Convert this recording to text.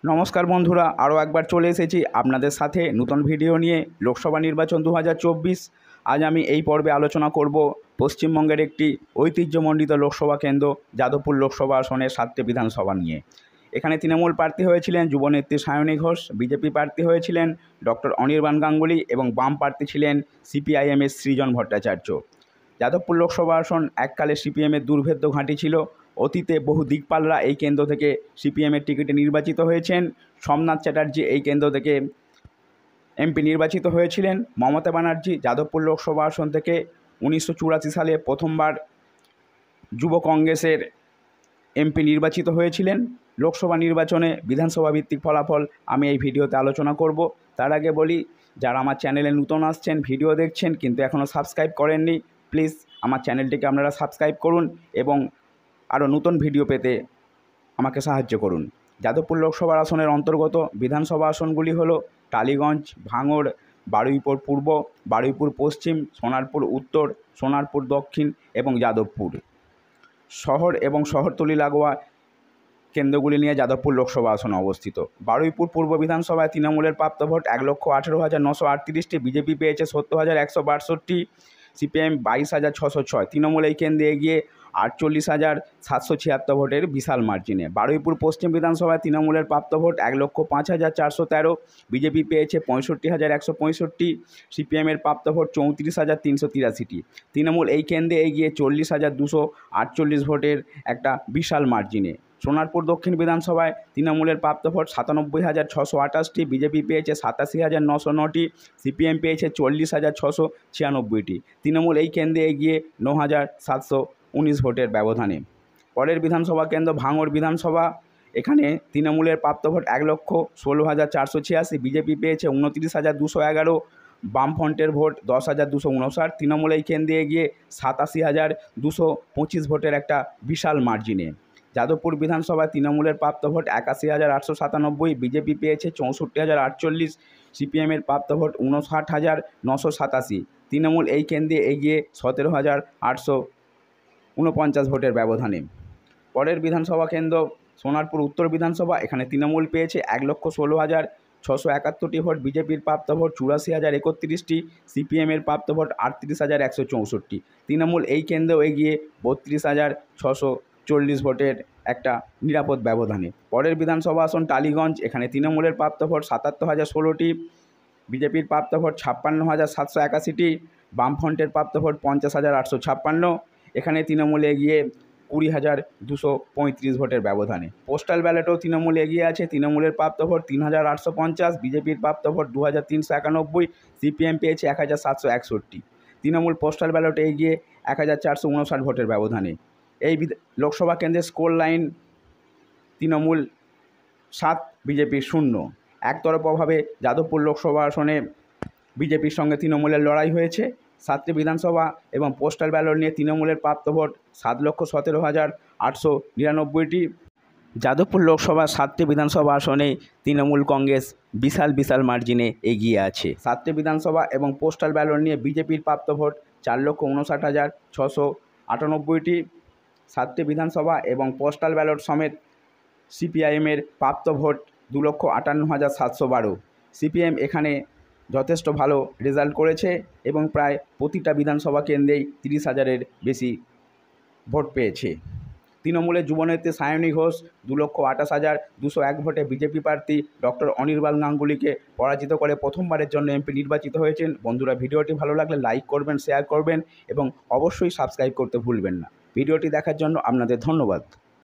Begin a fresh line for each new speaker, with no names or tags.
নমস্কার বন্ধুরা, আরও একবার চলে এসেছি আপনাদের সাথে নতুন ভিডিও নিয়ে। লোকসভা নির্বাচন 2024। আজ আমি এই পর্বে আলোচনা করব পশ্চিমবঙ্গের একটি ঐতিহ্যমণ্ডিত লোকসভা কেন্দ্র যাদবপুর লোকসভা আসনের 7টি বিধানসভা নিয়ে। এখানে তৃণমূল প্রার্থী হয়েছিলেন যুবনেত্রী সায়নী ঘোষ, বিজেপি প্রার্থী হয়েছিলেন ডক্টর অনির্বাণ গাঙ্গুলি এবং বাম প্রার্থী ছিলেন সিপিআইএমের সৃজন ভট্টাচার্য। যাদবপুর লোকসভা আসন এককালে সিপিএমের দুর্ভেদ্য ঘাঁটি ছিল। অতীতে বহু দিকপালরা এই কেন্দ্র থেকে সিপিএমের টিকিটে নির্বাচিত হয়েছেন। সোমনাথ চ্যাটার্জি এই কেন্দ্র থেকে এমপি নির্বাচিত হয়েছিলেন। মমতা ব্যানার্জি যাদবপুর লোকসভা আসন থেকে 1984 সালে প্রথমবার যুব কংগ্রেসের এমপি নির্বাচিত হয়েছিলেন। লোকসভা নির্বাচনে বিধানসভা ভিত্তিক ফলাফল আমি এই ভিডিওতে আলোচনা করব। তার আগে বলি, যারা আমার চ্যানেলে নতুন আসছেন, ভিডিও দেখছেন কিন্তু এখনও সাবস্ক্রাইব করেননি, প্লিজ আমার চ্যানেলটিকে আপনারা সাবস্ক্রাইব করুন এবং আরও নতুন ভিডিও পেতে আমাকে সাহায্য করুন। যাদবপুর লোকসভা আসনের অন্তর্গত বিধানসভা আসনগুলি হলো টালিগঞ্জ, ভাঙড়, বারুইপুর পূর্ব, বারুইপুর পশ্চিম, সোনারপুর উত্তর, সোনারপুর দক্ষিণ এবং যাদবপুর। শহর এবং শহরতলি লাগোয়া কেন্দ্রগুলি নিয়ে যাদবপুর লোকসভা আসন অবস্থিত। বারুইপুর পূর্ব বিধানসভায় তৃণমূলের প্রাপ্ত ভোট 1,18,938, বিজেপি পেয়েছে 70,162, সিপিএম 22,606। তৃণমূল এই কেন্দ্রে এগিয়ে 48,776 ভোটের বিশাল মার্জিনে। বারুইপুর পশ্চিম বিধানসভায় তৃণমূলের প্রাপ্ত ভোট 1,05,413, বিজেপি পেয়েছে 65,165, সিপিএমের প্রাপ্ত ভোট 34,383টি। তৃণমূল এই কেন্দ্রে এগিয়ে 40,248 ভোটের একটা বিশাল মার্জিনে। সোনারপুর দক্ষিণ বিধানসভায় তৃণমূলের প্রাপ্ত ভোট 97,628, বিজেপি পেয়েছে 87,909টি, সিপিএম পেয়েছে 40,696টি। তৃণমূল এই কেন্দ্রে এগিয়ে 9,719 ভোটের ব্যবধানে। পরের বিধানসভা কেন্দ্র ভাঙড় বিধানসভা। এখানে তৃণমূলের প্রাপ্ত ভোট 1,16,486, বিজেপি পেয়েছে 29,211, বামফ্রন্টের ভোট 10,259। তৃণমূল এই কেন্দ্রে এগিয়ে 87,225 ভোটের একটা বিশাল মার্জিনে। যাদবপুর বিধানসভায় তৃণমূলের প্রাপ্ত ভোট 81,897, বিজেপি পেয়েছে 64,048, সিপিএমের প্রাপ্ত ভোট 59,987। তৃণমূল এই কেন্দ্রে এগিয়ে 17,849 ভোটের ব্যবধানে। পরের বিধানসভা কেন্দ্র সোনারপুর উত্তর বিধানসভা। এখানে তৃণমূল পেয়েছে 1,16,671টি ভোট, বিজেপির প্রাপ্ত ভোট 84,031টি, সিপিএমের প্রাপ্ত ভোট 38,164। তৃণমূল এই কেন্দ্রেও এগিয়ে 32,640 ভোটের একটা নিরাপদ ব্যবধানে। পরের বিধানসভা আসন টালিগঞ্জ। এখানে তৃণমূলের প্রাপ্ত ভোট 77,016টি, বিজেপির প্রাপ্ত ভোট 56,781টি, বামফ্রন্টের প্রাপ্ত ভোট 50,856। এখানে তৃণমূল এগিয়ে 20,235 ভোটের ব্যবধানে। পোস্টাল ব্যালটেও তৃণমূল এগিয়ে আছে। তৃণমূলের প্রাপ্ত ভোট 3,850, বিজেপির প্রাপ্ত ভোট 2,391, সিপিএম পেয়েছে 1,761। তৃণমূল পোস্টাল ব্যালটে এগিয়ে 1,459 ভোটের ব্যবধানে। এই লোকসভা কেন্দ্রের স্কোর লাইন তৃণমূল 7, বিজেপি 0। একতরফাভাবে যাদবপুর লোকসভা আসনে বিজেপির সঙ্গে তৃণমূলের লড়াই হয়েছে। 7টি বিধানসভা এবং পোস্টাল ব্যালট নিয়ে তৃণমূলের প্রাপ্ত ভোট 7,17,899টি। যাদবপুর লোকসভা 7টি বিধানসভা আসনে তৃণমূল কংগ্রেস বিশাল মার্জিনে এগিয়ে আছে। 7টি বিধানসভা এবং পোস্টাল ব্যালট নিয়ে বিজেপির প্রাপ্ত ভোট 4,59,698টি। 7টি বিধানসভা এবং পোস্টাল ব্যালট সমেত সিপিআইএমের প্রাপ্ত ভোট 2,58,712। সিপিএম এখানে যথেষ্ট ভালো রেজাল্ট করেছে এবং প্রায় প্রতিটা বিধানসভা কেন্দ্রেই 30,000-এর বেশি ভোট পেয়েছে। তৃণমূলের যুবনেত্রী সায়নী ঘোষ 2,28,201 ভোটে বিজেপি প্রার্থী ডক্টর অনির্বাণ গাঙ্গুলিকে পরাজিত করে প্রথমবারের জন্য এমপি নির্বাচিত হয়েছেন। বন্ধুরা, ভিডিওটি ভালো লাগলে লাইক করবেন, শেয়ার করবেন এবং অবশ্যই সাবস্ক্রাইব করতে ভুলবেন না। ভিডিওটি দেখার জন্য আপনাদের ধন্যবাদ।